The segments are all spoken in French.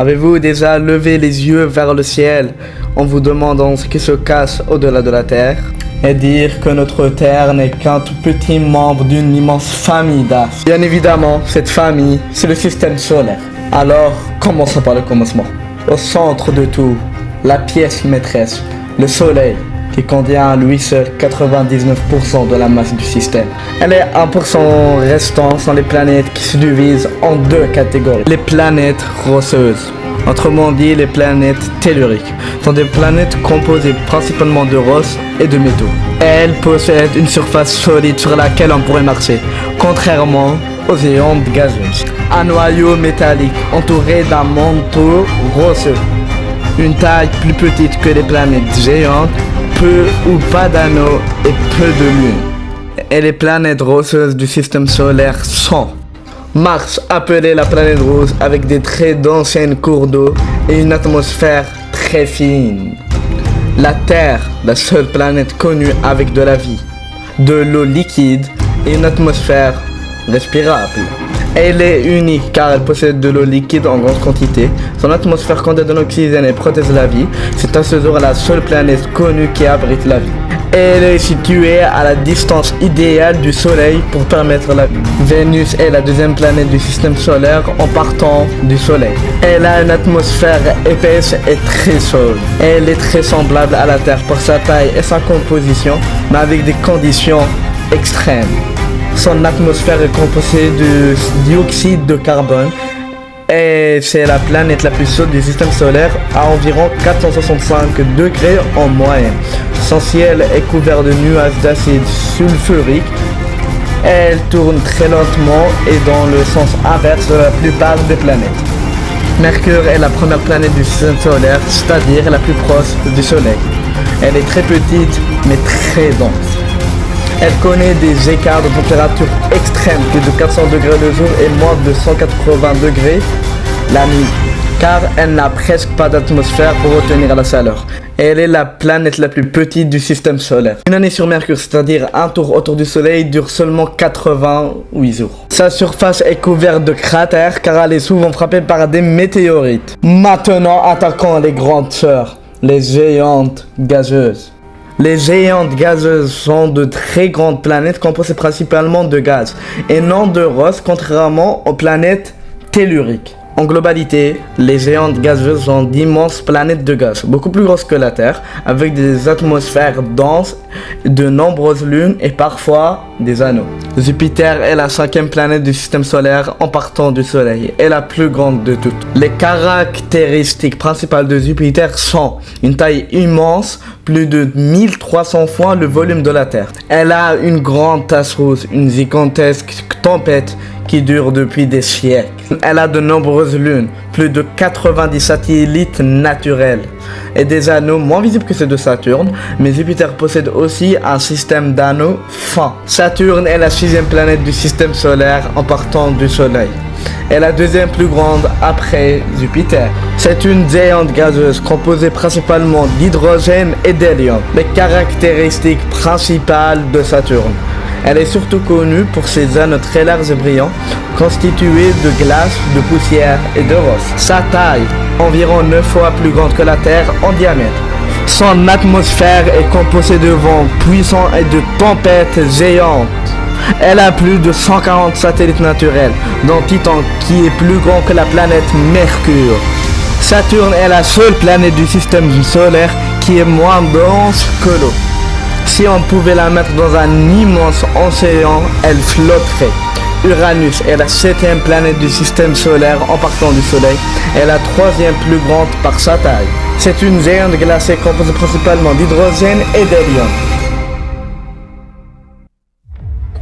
Avez-vous déjà levé les yeux vers le ciel en vous demandant ce qui se cache au-delà de la Terre? Et dire que notre Terre n'est qu'un tout petit membre d'une immense famille d'astres. Bien évidemment, cette famille, c'est le système solaire. Alors, commençons par le commencement. Au centre de tout, la pièce maîtresse, le Soleil, qui contient à lui seul 99% de la masse du système. Et les 1% restants sont les planètes qui se divisent en deux catégories. Les planètes rocheuses, autrement dit les planètes telluriques, sont des planètes composées principalement de roches et de métaux. Elles possèdent une surface solide sur laquelle on pourrait marcher, contrairement aux géantes gazeuses. Un noyau métallique entouré d'un manteau rocheux, une taille plus petite que les planètes géantes, peu ou pas d'anneaux et peu de lunes. Et les planètes rocheuses du système solaire sont Mars, appelée la planète rose, avec des très d'anciennes cours d'eau et une atmosphère très fine. La Terre, la seule planète connue avec de la vie, de l'eau liquide et une atmosphère respirable. Elle est unique car elle possède de l'eau liquide en grande quantité. Son atmosphère contient de l'oxygène et protège la vie. C'est à ce jour la seule planète connue qui abrite la vie. Elle est située à la distance idéale du Soleil pour permettre la vie. Vénus est la deuxième planète du système solaire en partant du Soleil. Elle a une atmosphère épaisse et très chaude. Elle est très semblable à la Terre pour sa taille et sa composition, mais avec des conditions extrêmes. Son atmosphère est composée de dioxyde de carbone et c'est la planète la plus chaude du système solaire à environ 465 degrés en moyenne. Son ciel est couvert de nuages d'acide sulfurique. Elle tourne très lentement et dans le sens inverse de la plupart des planètes. Mercure est la première planète du système solaire, c'est-à-dire la plus proche du Soleil. Elle est très petite mais très dense. Elle connaît des écarts de température extrêmes, plus de 400 degrés le jour et moins de 180 degrés la nuit, car elle n'a presque pas d'atmosphère pour retenir la chaleur. Elle est la planète la plus petite du système solaire. Une année sur Mercure, c'est-à-dire un tour autour du Soleil, dure seulement 88 jours. Sa surface est couverte de cratères car elle est souvent frappée par des météorites. Maintenant, attaquons les grandes sœurs, les géantes gazeuses. Les géantes gazeuses sont de très grandes planètes composées principalement de gaz et non de roches, contrairement aux planètes telluriques. En globalité, les géantes gazeuses sont d'immenses planètes de gaz, beaucoup plus grosses que la Terre, avec des atmosphères denses, de nombreuses lunes et parfois des anneaux. Jupiter est la cinquième planète du système solaire en partant du Soleil et la plus grande de toutes. Les caractéristiques principales de Jupiter sont une taille immense, plus de 1300 fois le volume de la Terre. Elle a une grande tache rouge, une gigantesque tempête qui dure depuis des siècles. Elle a de nombreuses lunes, plus de 90 satellites naturels et des anneaux moins visibles que ceux de Saturne, mais Jupiter possède aussi un système d'anneaux fins. Saturne est la sixième planète du système solaire en partant du Soleil. Elle est la deuxième plus grande après Jupiter. C'est une géante gazeuse composée principalement d'hydrogène et d'hélium, les caractéristiques principales de Saturne. Elle est surtout connue pour ses anneaux très larges et brillants, constitués de glace, de poussière et de roche. Sa taille, environ 9 fois plus grande que la Terre en diamètre. Son atmosphère est composée de vents puissants et de tempêtes géantes. Elle a plus de 140 satellites naturels, dont Titan qui est plus grand que la planète Mercure. Saturne est la seule planète du système solaire qui est moins dense que l'eau. Si on pouvait la mettre dans un immense océan, elle flotterait. Uranus est la septième planète du système solaire en partant du Soleil et la troisième plus grande par sa taille. C'est une géante glacée composée principalement d'hydrogène et d'hélium.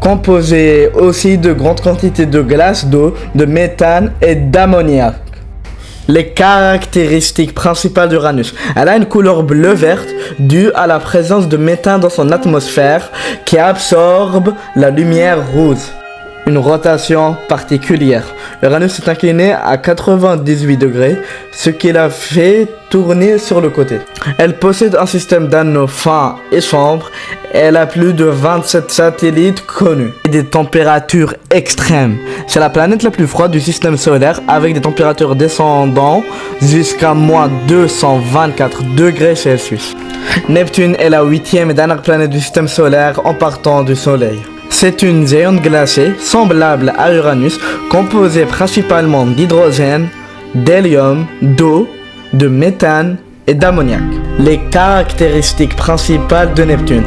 Composée aussi de grandes quantités de glace, d'eau, de méthane et d'ammoniac. Les caractéristiques principales d'Uranus. Elle a une couleur bleu-verte due à la présence de méthane dans son atmosphère qui absorbe la lumière rouge. une rotation particulière. Uranus s'est incliné à 98 degrés, ce qui l'a fait tourner sur le côté. Elle possède un système d'anneaux fins et sombres. Elle a plus de 27 satellites connus et des températures extrêmes. C'est la planète la plus froide du système solaire avec des températures descendant jusqu'à moins 224 degrés Celsius. Neptune est la 8e et dernière planète du système solaire en partant du Soleil. C'est une géante glacée semblable à Uranus, composée principalement d'hydrogène, d'hélium, d'eau, de méthane et d'ammoniac. Les caractéristiques principales de Neptune.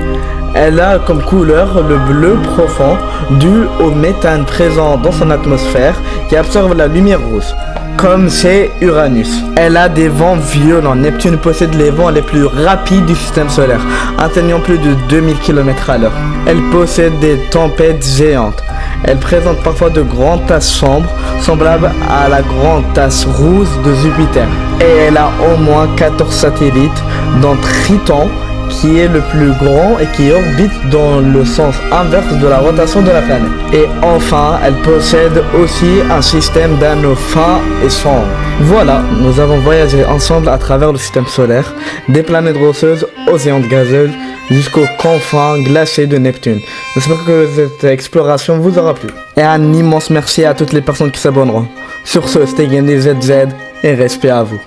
Elle a comme couleur le bleu profond dû au méthane présent dans son atmosphère qui absorbe la lumière rouge, comme chez Uranus. Elle a des vents violents. Neptune possède les vents les plus rapides du système solaire, atteignant plus de 2000 km/h. Elle possède des tempêtes géantes. Elle présente parfois de grandes tasses sombres, semblables à la grande tasse rouge de Jupiter. Et elle a au moins 14 satellites, dont Triton, qui est le plus grand et qui orbite dans le sens inverse de la rotation de la planète. Et enfin, elle possède aussi un système d'anneaux fins et sombres. Voilà, nous avons voyagé ensemble à travers le système solaire, des planètes rocheuses aux géantes gazeuses, jusqu'aux confins glacés de Neptune. J'espère que cette exploration vous aura plu. Et un immense merci à toutes les personnes qui s'abonneront. Sur ce, c'était Gandhi ZZ et respect à vous.